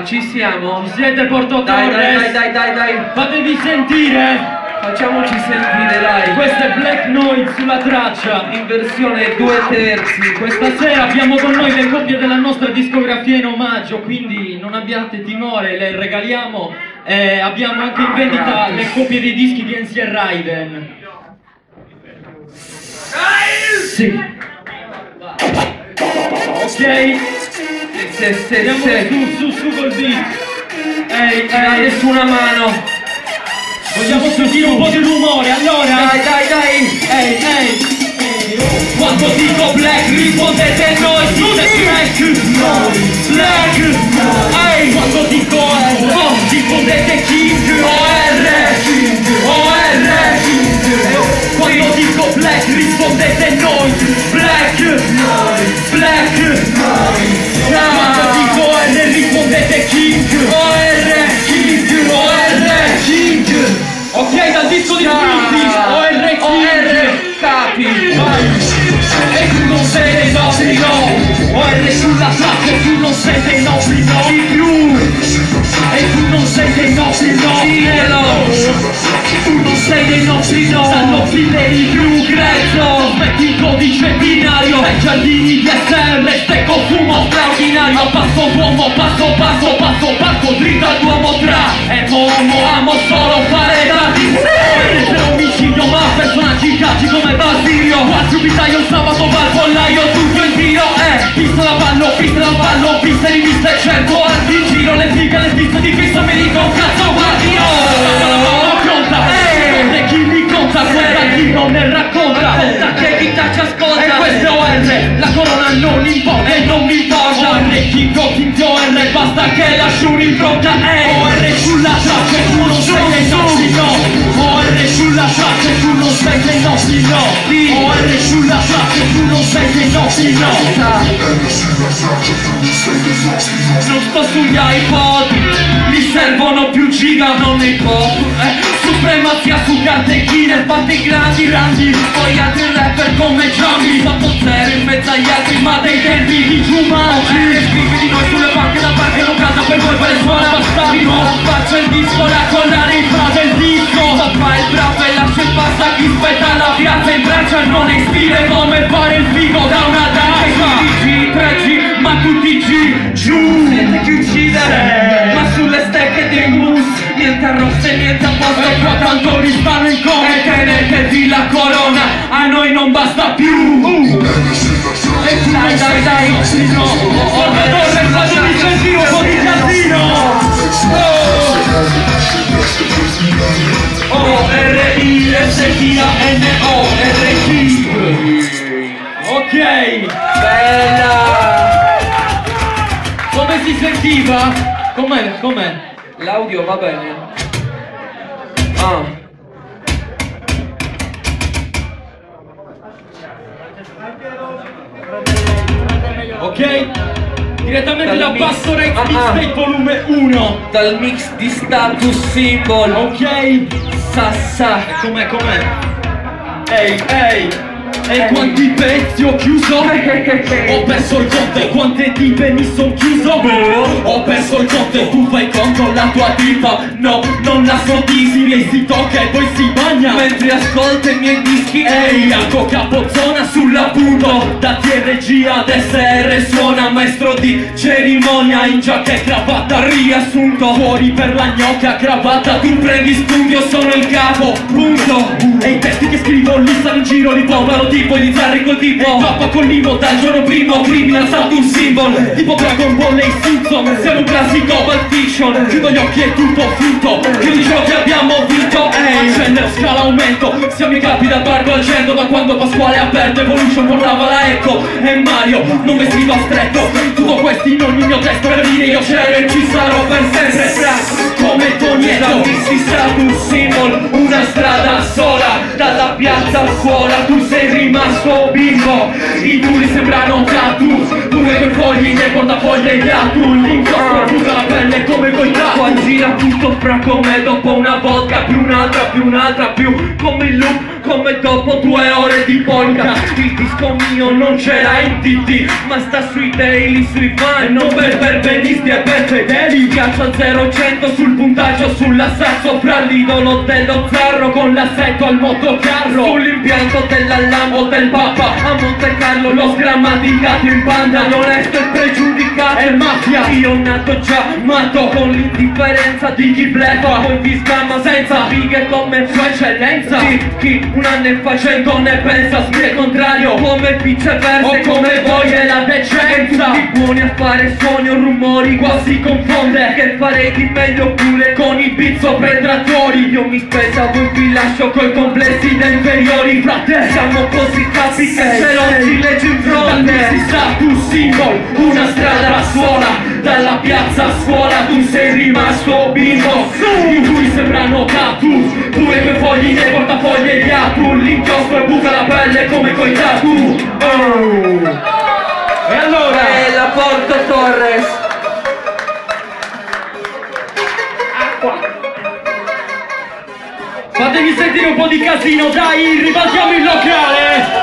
Ci siamo. Siete Porto Torres? Dai. Fatevi sentire. Facciamoci sentire, dai. Questo è Black Noise sulla traccia. In versione 2/3. Questa sera abbiamo con noi le copie della nostra discografia in omaggio, quindi non abbiate timore, le regaliamo. Abbiamo anche in vendita le copie dei dischi di NC Raiden. Sì. Ok. Andiamo su col beat. Date su una mano. Vogliamo sentire un po' di rumore, allora? Dai. Quando dico black rispondete noi, dite black. Quando dico rispondete king, quando dico black rispondete noi, black. Quando dico R rispondete king, king. Ok, dal disco di British, OR capi. E tu non sei dei nostri no, OR sulla traccia, tu non sei dei nostri no di più. E tu non sei dei nostri no, tu non sei dei nostri no, stanno file di più grezzo. Metti il codice binario, ai giardini di SR, stecco fumo straordinario. Passo uomo, passo, dritto al duomo tra. E amo solo fare dati. Per omicidio, ma personaggi cacci come Basilio. Quattro abitaio, un sabato va al pollaio, tutto in tiro. Pista da ballo, pista di vista e cerco arti in giro. Le fighe, le piste di vista, mi dico cazzo guardi. Conta, e chi mi conta, guarda chi non ne racconta. Che chi ci ascolta. E questo è OR, la corona non importa e non mi importa. OR, King OR, basta che lasci un'impronta. OR sulla traccia e tu non sei dei nostri no. OR sulla traccia e tu non sei dei nostri no. OR sulla traccia e tu non sei dei nostri no. Non sto sugli iPod, mi servono più giga, non i pop. Supremazia su carte killer, fatti grandi. Poi altri rapper come Jambi, sotto zero in mezzo agli altri, ma dei tempi di Jumanji. Scrivi di noi sulle banche da parte non casa per voi per le suole bastardo. Faccio il disco, la collana in frase il disco. Fa il bravo e lascia il passa chi spetta la piazza in braccia. Non è stile come fare il figo da una danza. 3G, ma tutti G, giù. Siete chi uccidere, ma sulle stecche dei blues. Niente arrosse, niente a posto, qua tanto risparmio in come. Tenetevi la corona, a noi non basta più. E dai, no. Fatemi sentire un po' di casino. O-R-I-S-T-A-N-O-R-King. Ok. Bella. Come si sentiva? Com'è? L'audio va bene. Ok? Direttamente da Basso Rex Mixtape volume 1. Dal mix di Status Symbol. Ok? Sassa. Com'è? Ehi! E quanti pezzi ho chiuso? Ho perso il conto e quante tipe mi son chiuso. Ho perso il conto e tu fai conto la tua tipa. No, non la soddisfi, lei si tocca e poi si bagna Mentre ascolta i miei dischi. Ehi, Alco Capozzona sull'appunto. Da TRG ad SR suona maestro di cerimonia. In giacca e cravatta riassunto. Fuori per la gnocca cravatta. Tu prendi spunti, io sono il capo, punto. E i testi che scrivo li stanno in giro, li pompano tipo gli zarri col tipo. Pappa con l'imo dal giorno primo. Criminal Status Symbol. Tipo Dragon Ball e Simpson. Siamo un classico Pulp Fiction. Chiudo gli occhi e tutto finto. Chiudi ciò che abbiamo vinto. Accendere scala aumento. Siamo i capi dal barco al centro. Da quando Pasquale ha aperto Evolution portava la Echo. E Mario non vestiva stretto. Tutto questo in ogni mio testo. Per dire io c'ero e ci sarò per sempre. Come Tonietto. Status Symbol. Una strada sola. Dalla piazza a scuola. Tu sei rimasto bimbo. I turi sembrano tattoo. Pure quei fogli nei portafogli degli atu. L'inchiostro asciuga la pelle come coi tatu. Qua gira tutto fra come dopo una vodka. Più un'altra, più come il loop. come dopo 2 ore di polka. Il disco mio non ce l'ha in TT, ma sta sui daily, sui fan, non per perbenisti e per fedeli. Caccio a 0-100 sul puntaggio, sull'assasso fra l'idolo dello zarro, con l'assetto al motocarro, sull'impianto della Lambo del Papa a Monte Carlo. L'ho sgrammaticato in banda, l'onesto e pregiudicato è mafia. Io nato già matto, con l'indifferenza di chi bleffa, poi vi scamma senza righe come sua eccellenza. Chi un anno e fa 100 ne pensa, sì è contrario, come viceversa, o come voi è la decenza. Tutti buoni a fare suoni o rumori, qua si confonde, che farei di meglio pure con i beat sopra i trattori. Io mi spesa, voi vi lascio coi complessi da inferiori. Frate, siamo così capi che ce lo si legge in fronte. Si sa tu single, una strada alla scuola, dalla piazza a scuola tu sei rimasto bimbo. I cui sembrano tattoo, tu e i tuoi fogli nei portafogli e gli atu, l'inchiostro e buca la pelle come coi tattoo. E allora la Porto Torres. Fatemi sentire un po' di casino, dai, ribaltiamo il locale.